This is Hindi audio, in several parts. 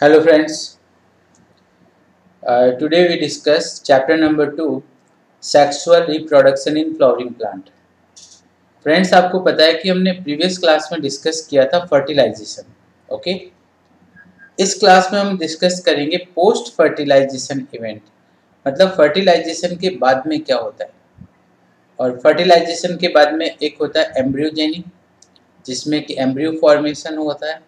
Hello friends, today we discuss chapter number 2 sexual reproduction in flowering plant. Friends आपको पता है कि हमने प्रीवियस क्लास में डिस्कस किया था फर्टिलाइजेशन. ओके, इस क्लास में हम डिस्कस करेंगे पोस्ट फर्टिलाइजेशन इवेंट. मतलब फर्टिलाइजेशन के बाद में क्या होता है. और फर्टिलाइजेशन के बाद में एक होता है एम्ब्रियोजेनी, जिसमें कि एम्ब्रियो फॉर्मेशन होता है.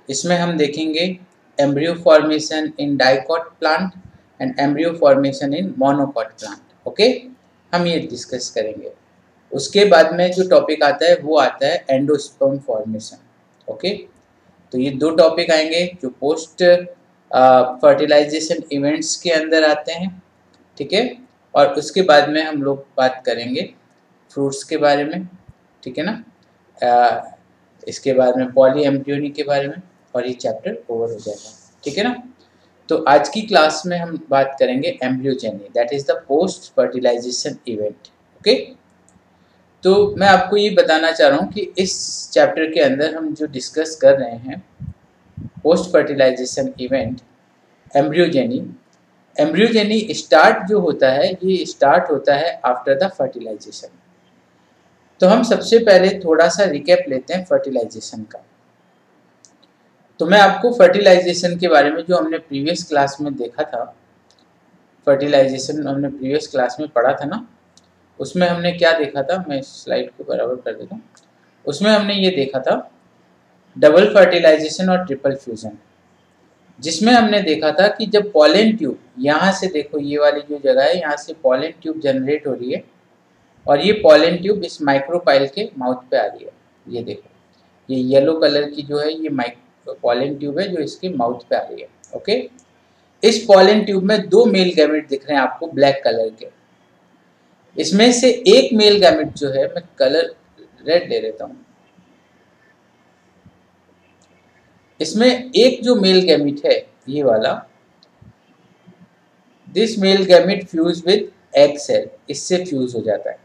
इसमें हम देखेंगे embryo formation in dicot plant and embryo formation in monocot plant. Okay, हम ये डिस्कस करेंगे. उसके बाद में जो टॉपिक आता है वो आता है एंडोस्पर्म फॉर्मेशन. ओके, तो ये दो टॉपिक आएंगे जो पोस्ट फर्टिलाइजेशन इवेंट्स के अंदर आते हैं. ठीक है, और उसके बाद में हम लोग बात करेंगे फ्रूट्स के बारे में. ठीक है ना, इसके बाद में पॉली एम्ब्रियोनी के बारे में, और ये चैप्टर ओवर हो जाएगा. ठीक है ना. तो आज की क्लास में हम बात करेंगे embryogeny, that is the post fertilization event. Okay, तो मैं आपको ये बताना चाह रहा हूँ कि इस चैप्टर के अंदर हम जो डिस्कस कर रहे हैं post fertilization event embryogeny. Embryogeny start जो होता है ये स्टार्ट होता है आफ्टर द फर्टिलाइजेशन. तो हम सबसे पहले थोड़ा सा रिकैप लेते हैं फर्टिलाइजेशन का. तो मैं आपको फर्टिलाइजेशन के बारे में जो हमने प्रीवियस क्लास में देखा था, फर्टिलाइजेशन हमने प्रीवियस क्लास में पढ़ा था ना, उसमें हमने क्या देखा था, मैं स्लाइड को बराबर कर देता हूँ. उसमें हमने ये देखा था डबल फर्टिलाइजेशन और ट्रिपल फ्यूजन, जिसमें हमने देखा था कि जब पॉलन ट्यूब यहाँ से, देखो ये वाली जो जगह है, यहाँ से पॉलन ट्यूब जनरेट हो रही है और ये पॉलन ट्यूब इस माइक्रोपाइल के माउथ पे आ रही है. ये देखो, ये येलो कलर की जो है ये पॉलन ट्यूब है जो इसके माउथ पे आ रही है. ओके, इस पॉलन ट्यूब में दो मेल गैमेट दिख रहे हैं आपको ब्लैक कलर के. इसमें से एक मेल गैमेट जो है, मैं कलर रेड ले लेता हूं, इसमें एक जो मेल गैमेट है ये वाला, this male gamete fuse with egg cell, इससे फ्यूज हो जाता है.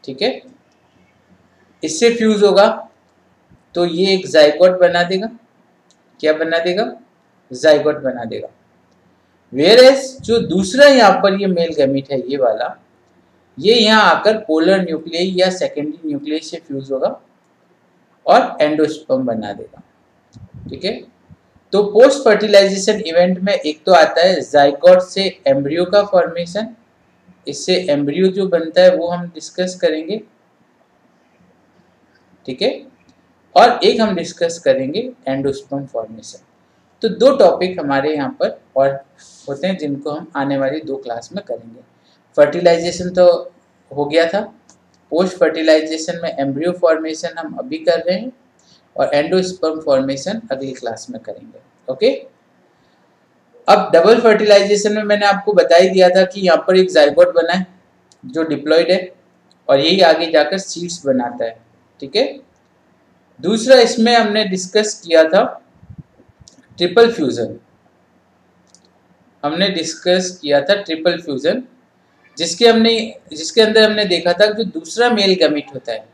ठीक है, इससे फ्यूज होगा तो ये एक जाइगोट बना देगा. क्या बना देगा? जाइगोट बना देगा. वेयरएज जो दूसरा यहाँ पर ये मेल गैमेट है ये वाला, ये यहाँ आकर पोलर न्यूक्लियस या सेकेंडरी न्यूक्लियस से फ्यूज होगा और एंडोस्पर्म बना देगा. ठीक है, तो पोस्ट फर्टिलाइजेशन इवेंट में एक तो आता है जाइगोट से एम्ब्रियो का फॉर्मेशन, इससे एम्ब्रियो जो बनता है वो हम डिस्कस करेंगे. ठीक है, और एक हम डिस्कस करेंगे एंडोस्पर्म फॉर्मेशन. तो दो टॉपिक हमारे यहाँ पर और होते हैं जिनको हम आने वाली दो क्लास में करेंगे. फर्टिलाइजेशन तो हो गया था, पोस्ट फर्टिलाइजेशन में एम्ब्रियो फॉर्मेशन हम अभी कर रहे हैं और एंडोस्पर्म फॉर्मेशन अगली क्लास में करेंगे. ओके, अब डबल फर्टिलाइजेशन में मैंने आपको बता ही दिया था कि यहाँ पर एक जाइगोट बना है जो डिप्लॉयड है और यही आगे जाकर सीड्स बनाता है. ठीक है, दूसरा इसमें हमने डिस्कस किया था ट्रिपल फ्यूजन. हमने डिस्कस किया था ट्रिपल फ्यूजन, जिसके अंदर हमने देखा था कि जो दूसरा मेल गैमेट होता है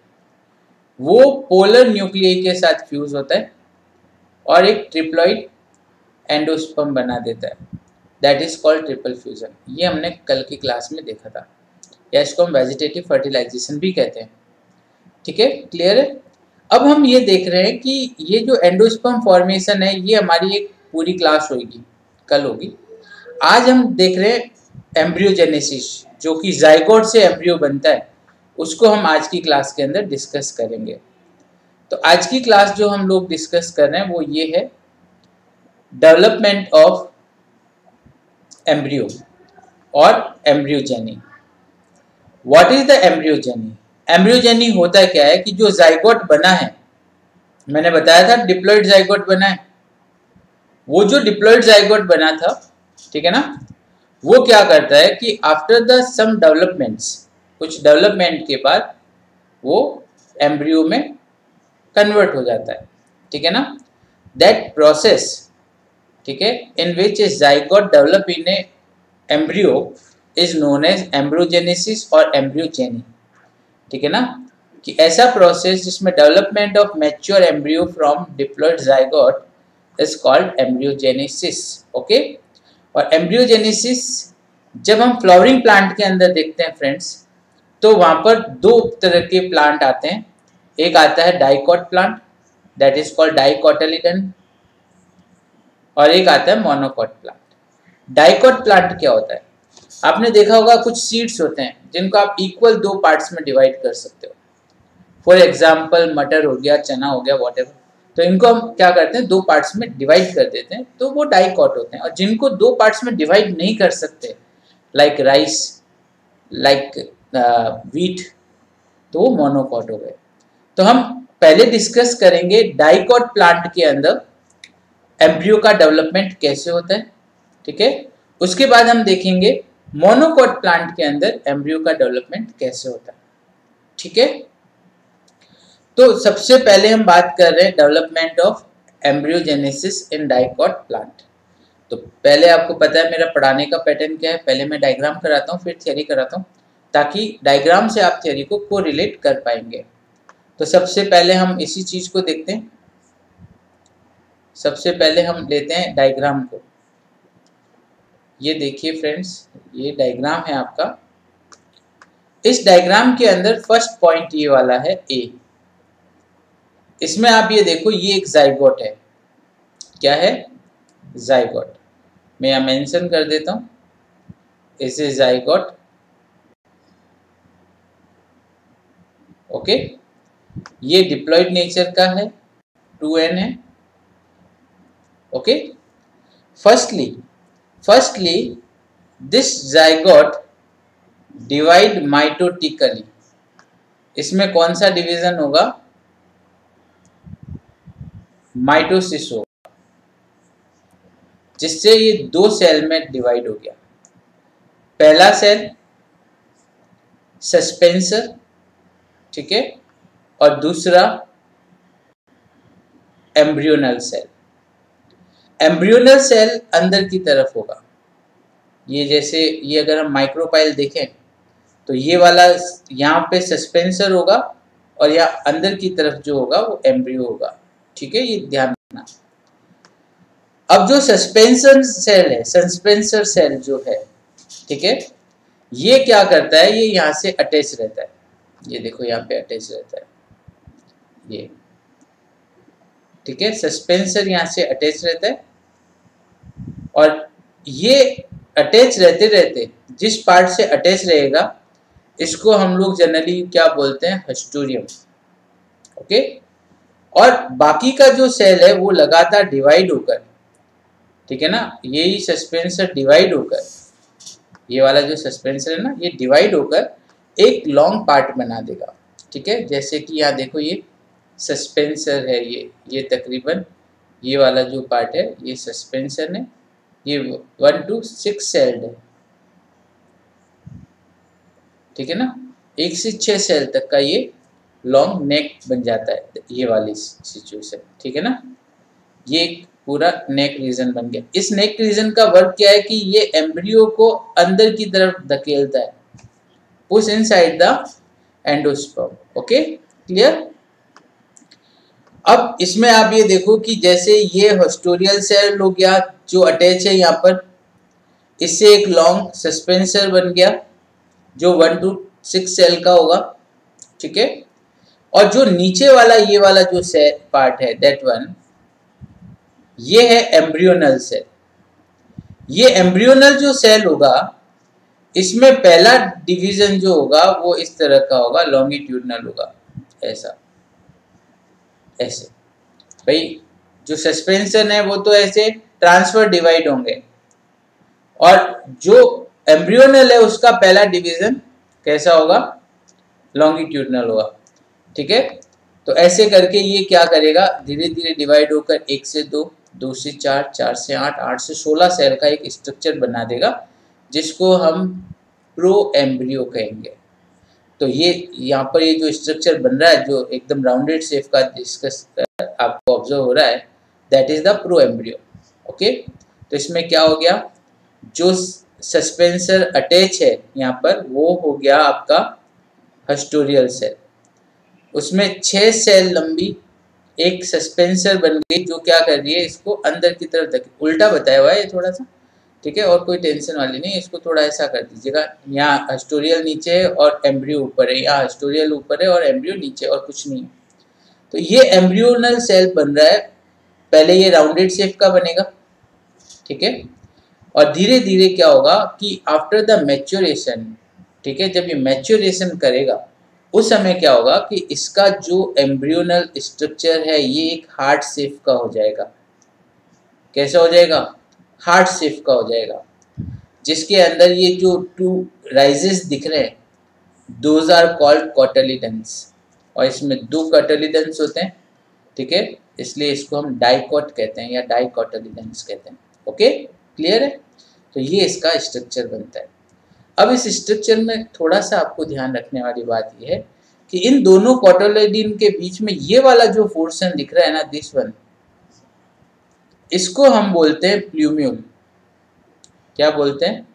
वो पोलर न्यूक्लियस के साथ फ्यूज होता है और एक ट्रिप्लॉइड एंडोस्पर्म बना देता है. That is called triple fusion. ये हमने कल की क्लास में देखा था, या इसको हम वेजिटेटिव फर्टिलाइजेशन भी कहते हैं. ठीक है, क्लियर है. अब हम ये देख रहे हैं कि ये जो एंडोस्पर्म फॉर्मेशन है ये हमारी एक पूरी क्लास होगी, कल होगी. आज हम देख रहे हैं एम्ब्रियोजेनेसिस, जो कि जाइगोट से एम्ब्रियो बनता है, उसको हम आज की क्लास के अंदर डिस्कस करेंगे. तो आज की क्लास जो हम लोग डिस्कस कर रहे हैं वो ये है डेवलपमेंट ऑफ एम्ब्रियो और embryogeny. What is the embryogeny? Embryogeny होता क्या है कि जो जाइगोट बना है, मैंने बताया था डिप्लॉयड जाइगोट बना है, वो जो डिप्लॉयड जाइगोट बना था, ठीक है ना, वो क्या करता है कि आफ्टर द सम डेवलपमेंट्स, कुछ डेवलपमेंट के बाद वो एम्ब्रियो में कन्वर्ट हो जाता है. ठीक है ना, दैट प्रोसेस, ठीक है, in which a zygote develop in a embryo is known as embryogenesis और एम्ब्रियोजेनी. ठीक है ना, कि ऐसा प्रोसेस जिसमें development of mature embryo from diploid zygote is called embryogenesis. Okay, और एम्ब्रियोजेनेसिस जब हम फ्लावरिंग प्लांट के अंदर देखते हैं फ्रेंड्स, तो वहां पर दो तरह के प्लांट आते हैं। एक आता है dicot plant, that is called dicotyledon, और एक आता है मोनोकॉट प्लांट। डाइकॉट प्लांट क्या होता है? आपने देखा होगा कुछ सीड्स होते हैं जिनको आप इक्वल दो पार्ट्स में डिवाइड कर सकते हो। फॉर एग्जाम्पल मटर हो गया, चना हो गया, वॉटेवर। तो इनको हम क्या करते हैं, दो पार्ट्स में डिवाइड कर देते हैं, तो वो डाइकॉट होते हैं। और जिनको दो पार्ट्स में डिवाइड नहीं कर सकते, लाइक राइस, लाइक व्हीट, तो वो मोनोकॉट हो गए। तो हम पहले डिस्कस करेंगे डाइकॉट प्लांट के अंदर एम्ब्रियो का डेवलपमेंट कैसे होता है, ठीक है। उसके बाद हम देखेंगे मोनोकॉट प्लांट के अंदर एम्ब्रियो का डेवलपमेंट कैसे होता है, ठीक है। तो सबसे पहले हम बात कर रहे हैं development of embryogenesis in dicot plant. तो पहले आपको पता है मेरा पढ़ाने का पैटर्न क्या है, पहले मैं डायग्राम कराता हूँ, फिर थ्योरी कराता हूँ, ताकि डायग्राम से आप थ्योरी को कोरिलेट कर पाएंगे। तो सबसे पहले हम इसी चीज को देखते हैं। सबसे पहले हम लेते हैं डायग्राम को। ये देखिए फ्रेंड्स, ये डायग्राम है आपका। इस डायग्राम के अंदर फर्स्ट पॉइंट ये वाला है ए। इसमें आप ये देखो, ये एक जाइगोट है। क्या है? जाइगोट। मैं यहाँ मेंशन कर देता हूँ, इसे जाइगोट। ओके, ये डिप्लॉयड नेचर का है, 2n है। Okay, firstly this zygote divide mitotically. इसमें कौन सा डिवीजन होगा? माइटोसिस होगा, जिससे ये दो सेल में डिवाइड हो गया। पहला सेल सस्पेंसर, ठीक है, और दूसरा एम्ब्रियोनल सेल। एम्ब्रियोनल सेल अंदर की तरफ होगा। ये जैसे ये अगर हम माइक्रोपाइल देखें तो ये वाला यहाँ पे सस्पेंसर होगा और यहाँ अंदर की तरफ जो होगा वो एम्ब्रियो होगा, ठीक है, ये ध्यान रखना। अब जो सस्पेंसर सेल है, सस्पेंसर सेल जो है, ठीक है, ये क्या करता है, ये यहाँ से अटैच रहता है। ये देखो यहाँ पे अटैच रहता है ये, ठीक है, सस्पेंसर यहाँ से अटैच रहता है। और ये अटैच रहते रहते जिस पार्ट से अटैच रहेगा इसको हम लोग जनरली क्या बोलते हैं? हस्टोरियम। ओके, और बाकी का जो सेल है वो लगातार डिवाइड होकर, ठीक है ना, यही सस्पेंसर डिवाइड होकर, ये वाला जो सस्पेंसर है ना, ये डिवाइड होकर एक लॉन्ग पार्ट बना देगा, ठीक है। जैसे कि यहाँ देखो, ये सस्पेंसर है, ये तकरीबन ये वाला जो पार्ट है ये सस्पेंसर है। ये 1 to 6 सेल्ड है, ठीक है ना, 1 से 6 सेल तक का ये लॉन्ग नेक बन जाता है, ये वाली सिचुएशन, ठीक है ना। ये एक पूरा नेक रीजन बन गया। इस नेक रीजन का वर्क क्या है कि ये एम्ब्रियो को अंदर की तरफ धकेलता है, push inside the endosperm. Okay, clear. अब इसमें आप ये देखो कि जैसे ये हस्टोरियल सेल हो गया जो अटैच है यहाँ पर, इससे एक लॉन्ग सस्पेंसर बन गया जो 1 to 6 सेल का होगा, ठीक है। और जो नीचे वाला ये वाला जो सेल पार्ट है, दैट वन, ये है एम्ब्रियोनल सेल। ये एम्ब्रियोनल जो सेल होगा, इसमें पहला डिवीजन जो होगा वो इस तरह का होगा, लॉन्गिट्यूडनल होगा, ऐसा, ऐसे। भाई जो सस्पेंशन है वो तो ऐसे ट्रांसफर डिवाइड होंगे, और जो एम्ब्रियोनल है उसका पहला डिवीजन कैसा होगा? लॉन्गिट्यूडनल होगा, ठीक है। तो ऐसे करके ये क्या करेगा, धीरे धीरे डिवाइड होकर 1 से 2, 2 से 4, 4 से 8, 8 से 16 सेल का एक स्ट्रक्चर बना देगा, जिसको हम प्रो एम्ब्रियो कहेंगे। तो ये यहाँ पर ये जो स्ट्रक्चर बन रहा है, जो एकदम राउंडेड शेप का डिस्कस आपको ऑब्जर्व हो रहा है, that is the pro embryo. Okay, तो इसमें क्या हो गया, जो सस्पेंसर अटैच है यहाँ पर वो हो गया आपका हस्टोरियल सेल। उसमें 6 सेल लंबी एक सस्पेंसर बन गई जो क्या कर रही है, इसको अंदर की तरफ धकेल, उल्टा बताया हुआ है ये थोड़ा सा, ठीक है, और कोई टेंशन वाली नहीं, इसको थोड़ा ऐसा कर दीजिएगा। यहाँ हिस्टोरियल नीचे है और एम्ब्रियो ऊपर है, यहाँ हिस्टोरियल ऊपर है और एम्ब्रियो नीचे, और कुछ नहीं है। तो ये एम्ब्रियोनल सेल बन रहा है। पहले ये राउंडेड शेप का बनेगा, ठीक है, और धीरे धीरे क्या होगा कि आफ्टर द मैच्योरेशन, ठीक है, जब ये मैच्योरेशन करेगा उस समय क्या होगा कि इसका जो एम्ब्रियोनल स्ट्रक्चर है ये एक हार्ट शेप का हो जाएगा। कैसा हो जाएगा? हार्ट शेप का हो जाएगा, जिसके अंदर ये जो टू राइजेस दिख रहे हैं, दोज आर कॉल्ड कॉटलीडन्स, और इसमें 2 कॉटलीडन्स होते हैं, ठीक है, इसलिए इसको हम डाइकॉट कहते हैं या डाइकॉटलीडन्स कहते हैं। ओके, क्लियर है? तो ये इसका स्ट्रक्चर बनता है। अब इस स्ट्रक्चर में थोड़ा सा आपको ध्यान रखने वाली बात यह है कि इन दोनों कॉटलीडन के बीच में ये वाला जो पोर्शन दिख रहा है ना, दिस वन, इसको हम बोलते हैं प्लूम्यूल। क्या बोलते हैं?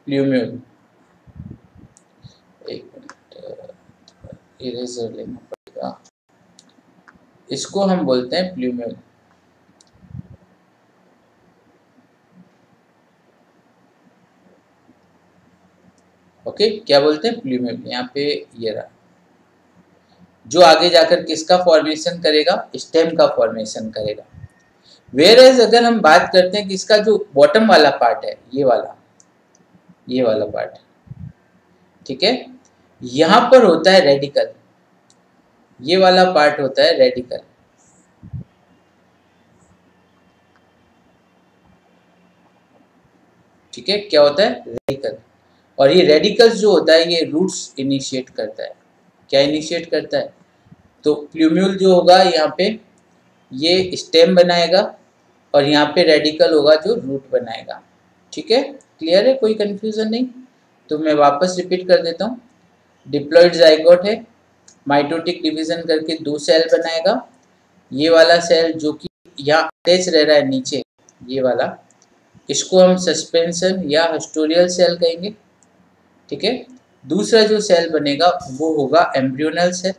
प्लूम्यूल। एक मिनट, इरेजर लेना पड़ेगा। इसको हम बोलते हैं प्लूम्यूल। ओके, क्या बोलते हैं? प्लूम्यूल। यहाँ पे ये रहा, जो आगे जाकर किसका फॉर्मेशन करेगा? स्टेम का फॉर्मेशन करेगा। वेयर एज अगर हम बात करते हैं कि इसका जो बॉटम वाला पार्ट है, ये वाला पार्ट, ठीक है, यहां पर होता है रेडिकल। ये वाला पार्ट होता है रेडिकल, ठीक है, क्या होता है? रेडिकल। और ये रेडिकल्स जो होता है ये रूट्स इनिशिएट करता है। क्या इनिशिएट करता है? तो प्लूम्यूल जो होगा यहाँ पे ये स्टेम बनाएगा और यहाँ पे रेडिकल होगा जो रूट बनाएगा। ठीक है, क्लियर है? कोई कंफ्यूजन नहीं? तो मैं वापस रिपीट कर देता हूँ। डिप्लॉइड जाइगोट है, माइटोटिक डिवीजन करके 2 सेल बनाएगा। ये वाला सेल जो कि यहाँ अटैच रह रहा है नीचे, ये वाला, इसको हम सस्पेंशन या हिस्टोरियल सेल कहेंगे। ठीक है, दूसरा जो सेल बनेगा वो होगा एम्ब्रियोनल सेल।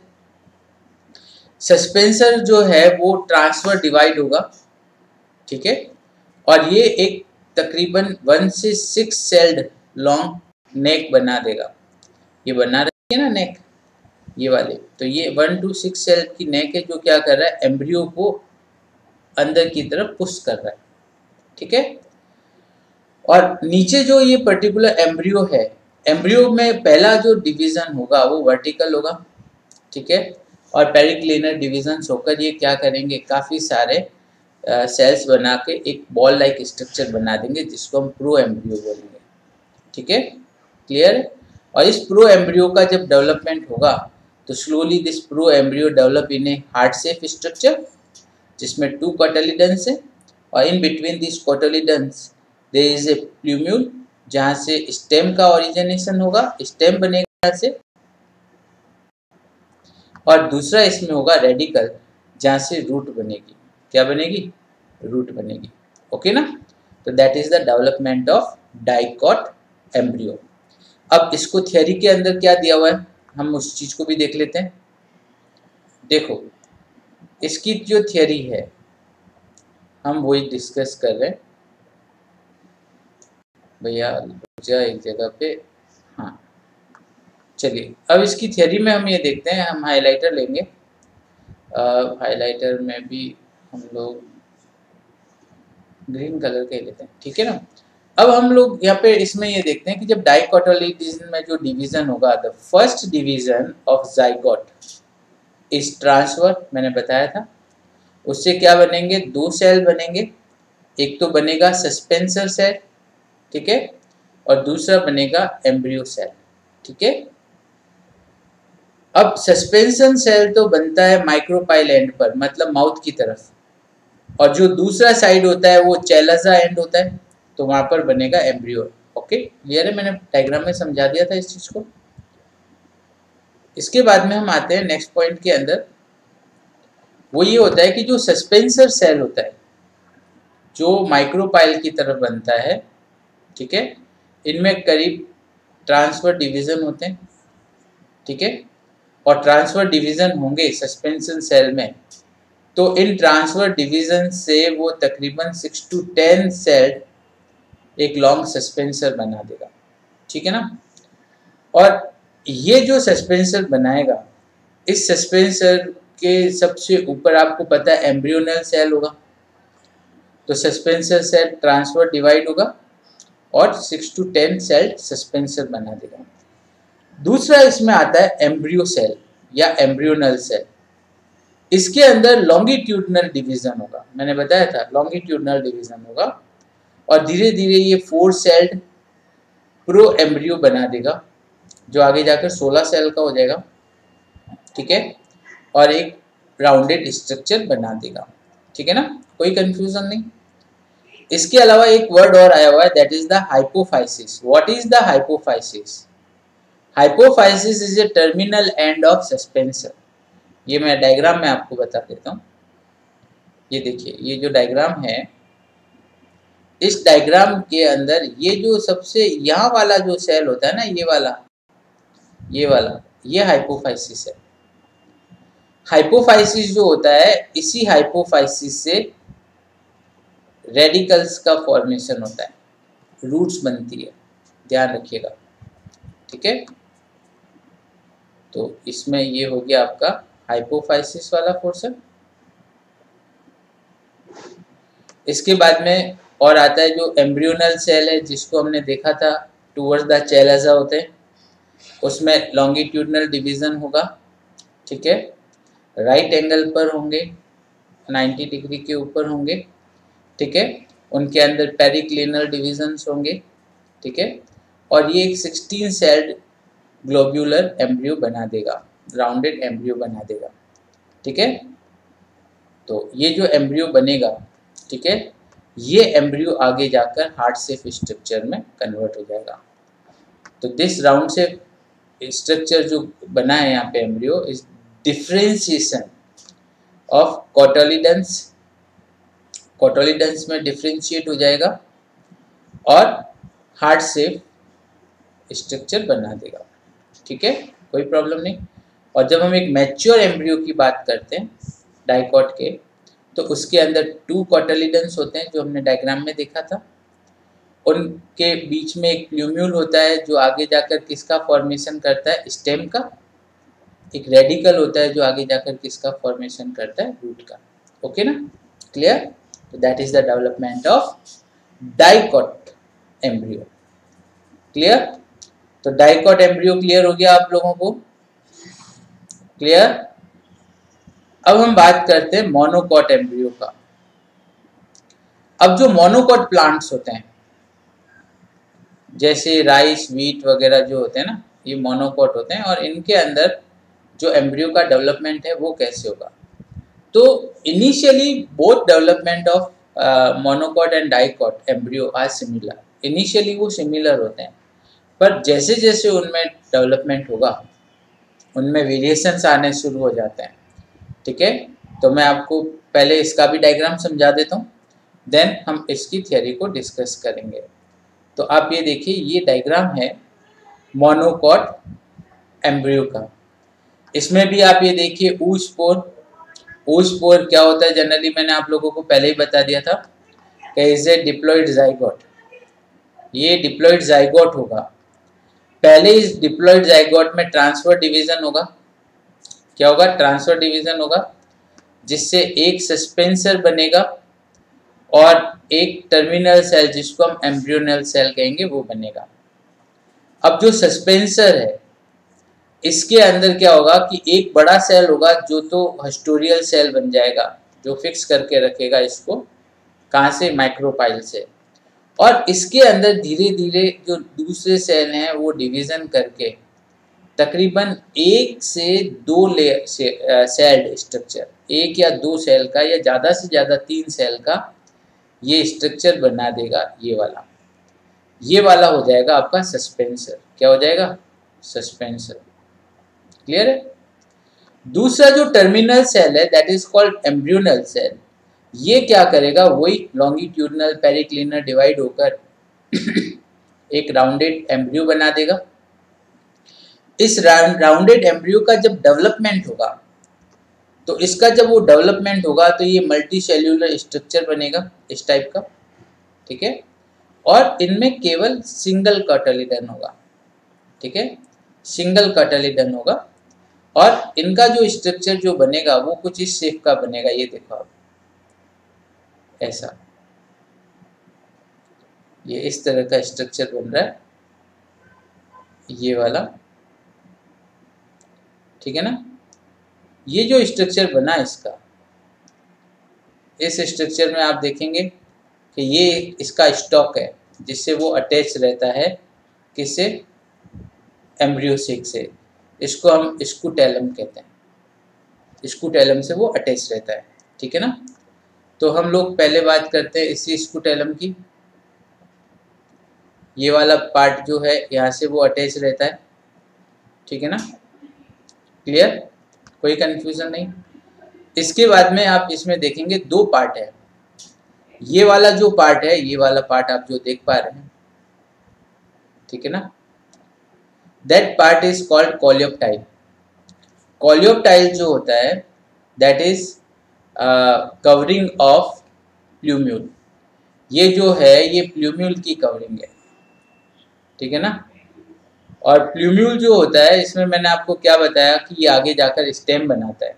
सस्पेंसर जो है वो ट्रांसफर डिवाइड होगा, ठीक है, और ये एक तकरीबन 1 से 6 सेल्ड लॉन्ग नेक बना देगा। ये बना रही है ना नेक, ये वाले, तो ये 1 to 6 सेल की नेक है जो क्या कर रहा है? एम्ब्रियो को अंदर की तरफ पुश कर रहा है। ठीक है, और नीचे जो ये पर्टिकुलर एम्ब्रियो है, एम्ब्रियो में पहला जो डिवीजन होगा वो वर्टिकल होगा। ठीक है, और पेरिक्लिनर डिवीजन होकर ये क्या करेंगे? काफ़ी सारे सेल्स बना के एक बॉल लाइक स्ट्रक्चर बना देंगे जिसको हम प्रो एम्ब्रियो बोलेंगे। ठीक है, क्लियर? और इस प्रो एम्ब्रियो का जब डेवलपमेंट होगा तो slowly this pro embryo develop in a heart shape structure जिसमें 2 कोटिलिडन्स है, और in between this cotyledons there is a plumule जहाँ से स्टेम का ओरिजिनेशन होगा, स्टेम बनेगा यहाँ से, और दूसरा इसमें होगा रेडिकल जहाँ से रूट बनेगी। क्या बनेगी? रूट बनेगी। ओके ना? तो that is the development of dicot embryo. अब इसको थियरी के अंदर क्या दिया हुआ है हम उस चीज को भी देख लेते हैं। देखो, इसकी जो थियरी है हम वही डिस्कस कर रहे हैं। भैया एक जगह पे, हाँ चलिए, अब इसकी थियरी में हम ये देखते हैं। हम हाइलाइटर लेंगे, हाइलाइटर में भी हम लोग ग्रीन कलर के लेते हैं। ठीक है ना? अब हम लोग यहाँ पे इसमें ये देखते हैं कि जब डाइकोटिलिडन में जो डिवीजन होगा, the first division of zygote इस ट्रांसफर, मैंने बताया था, उससे क्या बनेंगे? 2 सेल बनेंगे। एक तो बनेगा सस्पेंसर सेल, ठीक है, और दूसरा बनेगा एम्ब्रियो सेल। ठीक है, अब सस्पेंशन सेल तो बनता है माइक्रोपाइल एंड पर, मतलब माउथ की तरफ, और जो दूसरा साइड होता है वो चैलाजा एंड होता है, तो वहां पर बनेगा एम्ब्रियो। ओके, क्लियर है? मैंने डायग्राम में समझा दिया था इस चीज को। इसके बाद में हम आते हैं नेक्स्ट पॉइंट के अंदर। वो ये होता है कि जो सस्पेंसर सेल होता है जो माइक्रोपाइल की तरफ बनता है, ठीक है, इनमें करीब ट्रांसफर डिवीजन होते हैं। ठीक है, और ट्रांसफर डिवीज़न होंगे सस्पेंशन सेल में, तो इन ट्रांसफर डिवीज़न से वो तकरीबन 6 to 10 सेल एक लॉन्ग सस्पेंसर बना देगा, ठीक है ना। और ये जो सस्पेंसर बनाएगा, इस सस्पेंसर के सबसे ऊपर आपको पता है एम्ब्रियोनल सेल होगा, तो सस्पेंसर सेल ट्रांसफर डिवाइड होगा और 6 to 10 सेल सस्पेंसर बना देगा। दूसरा इसमें आता है एम्ब्रियो सेल या एम्ब्रियोनल सेल। इसके अंदर लॉन्गिट्यूडनल डिवीजन होगा, मैंने बताया था लॉन्गिट्यूडनल डिवीजन होगा, और धीरे धीरे ये 4 सेल्ड प्रो एम्ब्रियो बना देगा, जो आगे जाकर 16 सेल का हो जाएगा, ठीक है, और एक राउंडेड स्ट्रक्चर बना देगा, ठीक है ना, कोई कंफ्यूजन नहीं। इसके अलावा एक वर्ड और आया हुआ है, that is the hypophysis. What is the hypophysis? Hypophysis is a terminal end of suspensor. ये मैं डायग्राम में आपको बता देता हूँ। ये देखिए, ये जो डायग्राम है, इस डायग्राम के अंदर ये जो सबसे यहाँ वाला जो सेल होता है ना, ये वाला ये हाइपोफाइसिस है। हाइपोफाइसिस जो होता है, इसी हाइपोफाइसिस से रेडिकल्स का फॉर्मेशन होता है, रूट्स बनती है, ध्यान रखिएगा, ठीक है। तो इसमें ये हो गया आपका हाइपोफाइसिस वाला पोर्शन। इसके बाद में और आता है जो एम्ब्रियोनल सेल है, जिसको हमने देखा था टूवर्ड्स द चेलेजा होते हैं, उसमें लॉन्गिट्यूडनल डिवीजन होगा, ठीक है, राइट एंगल पर होंगे, 90 डिग्री के ऊपर होंगे, ठीक है, उनके अंदर पेरिक्लिनल डिवीजन्स होंगे, ठीक है, और ये एक 16 सेल्ड ग्लोब्यूलर एम्ब्रियो बना देगा, राउंडेड एम्ब्रियो बना देगा, ठीक है। तो ये जो एम्ब्रियो बनेगा, ठीक है, ये एम्ब्रियो आगे जाकर हार्ट शेप स्ट्रक्चर में कन्वर्ट हो जाएगा। तो दिस राउंड शेप स्ट्रक्चर जो बना है यहाँ पे एम्ब्रियो इज डिफरेंशिएशन ऑफ कोटोलिडन्स, कोटोलिडन्स में डिफरेंशिएट हो जाएगा और हार्ट शेप स्ट्रक्चर बना देगा, ठीक है, कोई प्रॉब्लम नहीं। और जब हम एक मैच्योर एम्ब्रियो की बात करते हैं डाइकॉट के, तो उसके अंदर 2 कोटोलिडन्स होते हैं, जो हमने डायग्राम में देखा था। उनके बीच में एक प्लूम्यूल होता है, जो आगे जाकर किसका फॉर्मेशन करता है, स्टेम का। एक रेडिकल होता है, जो आगे जाकर किसका फॉर्मेशन करता है, रूट का। ओके ना, क्लियर? तो that is the development of dicot embryo. Clear? तो डाइकॉट एम्ब्रियो क्लियर हो गया आप लोगों को? क्लियर? अब हम बात करते हैं मोनोकॉट एम्ब्रियो का। अब जो मोनोकॉट प्लांट्स होते हैं, जैसे राइस, व्हीट वगैरह जो होते हैं ना, ये मोनोकॉट होते हैं, और इनके अंदर जो एम्ब्रियो का डेवलपमेंट है वो कैसे होगा? तो initially both development of monocot and dicot embryo are similar. Initially वो सिमिलर होते हैं, पर जैसे जैसे उनमें डेवलपमेंट होगा, उनमें वेरिएशंस आने शुरू हो जाते हैं, ठीक है। तो मैं आपको पहले इसका भी डायग्राम समझा देता हूँ, देन हम इसकी थियरी को डिस्कस करेंगे। तो आप ये देखिए, ये डायग्राम है मोनोकॉट एम्ब्रियो का। इसमें भी आप ये देखिए oospore। oospore क्या होता है जनरली, मैंने आप लोगों को पहले ही बता दिया था कि इज ए डिप्लॉइड जाइगोट। ये डिप्लॉइड जाइगोट होगा। पहले इस डिप्लॉइड जाइगोट में ट्रांसफर डिवीजन होगा। क्या होगा? ट्रांसफर डिवीजन होगा, जिससे एक सस्पेंसर बनेगा और एक टर्मिनल सेल, जिसको हम एम्ब्रियोनल सेल कहेंगे, वो बनेगा। अब जो सस्पेंसर है, इसके अंदर क्या होगा कि एक बड़ा सेल होगा, जो तो हस्टोरियल सेल बन जाएगा, जो फिक्स करके रखेगा इसको, कहाँ से? माइक्रोपाइल से। और इसके अंदर धीरे धीरे जो दूसरे सेल हैं वो डिवीजन करके तकरीबन 1 से 2 सेल्ड स्ट्रक्चर, 1 या 2 सेल का, या ज़्यादा से ज़्यादा 3 सेल का ये स्ट्रक्चर बना देगा। ये वाला हो जाएगा आपका सस्पेंसर। क्या हो जाएगा? सस्पेंसर। क्लियर है? दूसरा जो टर्मिनल सेल है, that is called embryonal cell. ये क्या करेगा? वही लॉन्गिट्यूडनल पेरिक्लिनल डिवाइड होकर एक राउंडेड एम्ब्रियो बना देगा। इस राउंडेड एम्ब्रियो का जब डेवलपमेंट होगा, तो इसका जब वो डेवलपमेंट होगा तो ये मल्टी सेल्यूलर स्ट्रक्चर बनेगा इस टाइप का, ठीक है। और इनमें केवल सिंगल कॉटिलिडन होगा, ठीक है, सिंगल कॉटिलिडन होगा। और इनका जो स्ट्रक्चर जो बनेगा वो कुछ इस शेप का बनेगा, ये देखो आप, ऐसा, ये इस तरह का स्ट्रक्चर बन रहा है, ये वाला, ठीक है ना। ये जो स्ट्रक्चर बना इसका, इस स्ट्रक्चर में आप देखेंगे कि ये इसका स्टॉक है जिससे वो अटैच रहता है, किससे, एम्ब्रियोसेक से। इसको हम स्कूटेलम कहते हैं, स्कूटेलम से वो अटैच रहता है, ठीक है ना। तो हम लोग पहले बात करते हैं इसी स्कूटेलम की। ये वाला पार्ट जो है यहाँ से वो अटैच रहता है, ठीक है ना, क्लियर, कोई कंफ्यूजन नहीं। इसके बाद में आप इसमें देखेंगे दो पार्ट है। ये वाला जो पार्ट है, ये वाला पार्ट आप जो देख पा रहे हैं, ठीक है ना, that part is called coleoptile. Coleoptile जो होता है that is covering of plumule. ये जो है ये प्लूम्यूल की कवरिंग है, ठीक है ना। और प्लूम्यूल जो होता है इसमें मैंने आपको क्या बताया कि ये आगे जाकर स्टेम बनाता है।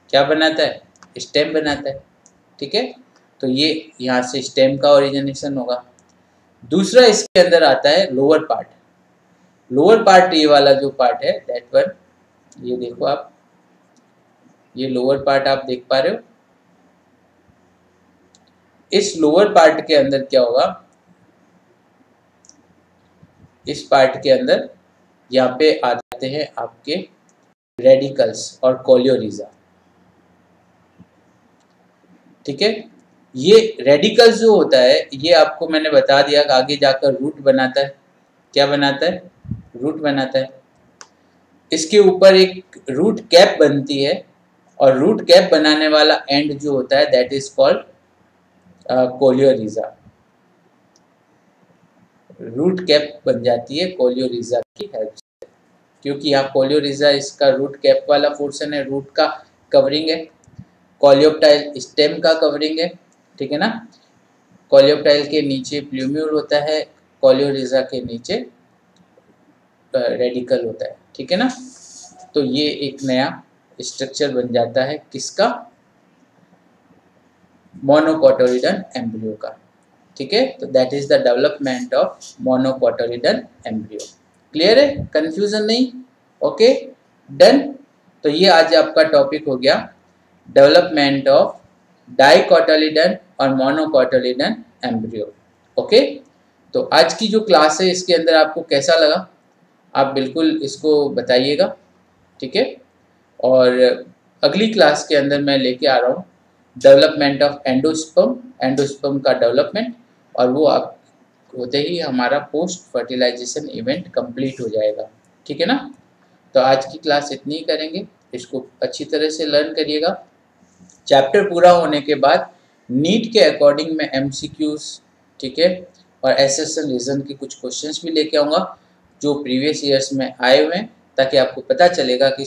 क्या बनाता है, स्टेम बनाता है, ठीक है। तो ये यहाँ से स्टेम का ओरिजिनेशन होगा। दूसरा इसके अंदर आता है लोअर पार्ट। लोअर पार्ट ये वाला जो पार्ट है दैट वन, ये देखो आप, ये लोअर पार्ट आप देख पा रहे हो। इस लोअर पार्ट के अंदर क्या होगा, इस पार्ट के अंदर यहाँ पे आ जाते हैं आपके रेडिकल्स और कोलियोरिजा, ठीक है। ये रेडिकल्स जो होता है ये आपको मैंने बता दिया कि आगे जाकर रूट बनाता है। क्या बनाता है, रूट बनाता है। इसके ऊपर एक रूट कैप बनती है और रूट कैप बनाने वाला एंड जो होता है that is called coleorhiza. Root cap बन जाती है कोलियोरिजा की हेल्प से, क्योंकि यहाँ कोलियोरिजा इसका रूट कैप वाला पोर्शन है, रूट का कवरिंग है। कोलियोप्टाइल स्टेम का कवरिंग है, ठीक है ना। कोलियोप्टाइल के नीचे प्लूम्यूल होता है, कोलियोरिजा के नीचे रेडिकल होता है, ठीक है ना। तो ये एक नया स्ट्रक्चर बन जाता है किसका, मोनोकोटिलिडन एम्ब्रियो का, ठीक है। तो that is the development of monocotyledon embryo. Clear है, कंफ्यूजन नहीं, ओके, डन। तो ये आज आपका टॉपिक हो गया डेवलपमेंट ऑफ डाइकोटिलिडन और मोनोकोटिलिडन एम्ब्रियो, ओके। तो आज की जो क्लास है इसके अंदर आपको कैसा लगा, आप बिल्कुल इसको बताइएगा, ठीक है। और अगली क्लास के अंदर मैं लेके आ रहा हूँ डेवलपमेंट ऑफ एंडोस्पर्म, एंडोस्पर्म का डेवलपमेंट, और वो आप होते ही हमारा पोस्ट फर्टिलाइजेशन इवेंट कंप्लीट हो जाएगा, ठीक है ना। तो आज की क्लास इतनी ही करेंगे, इसको अच्छी तरह से लर्न करिएगा। चैप्टर पूरा होने के बाद नीट के अकॉर्डिंग मैं MCQs, ठीक है, और एसेशन रीजन के कुछ क्वेश्चंस भी लेके आऊँगा जो प्रीवियस ईयर्स में आए हुए हैं, ताकि आपको पता चलेगा कि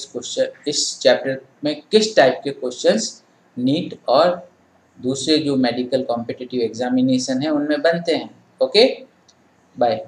इस चैप्टर में किस टाइप के क्वेश्चंस नीट और दूसरे जो मेडिकल कॉम्पिटिटिव एग्जामिनेशन है उनमें बनते हैं। Okay, bye.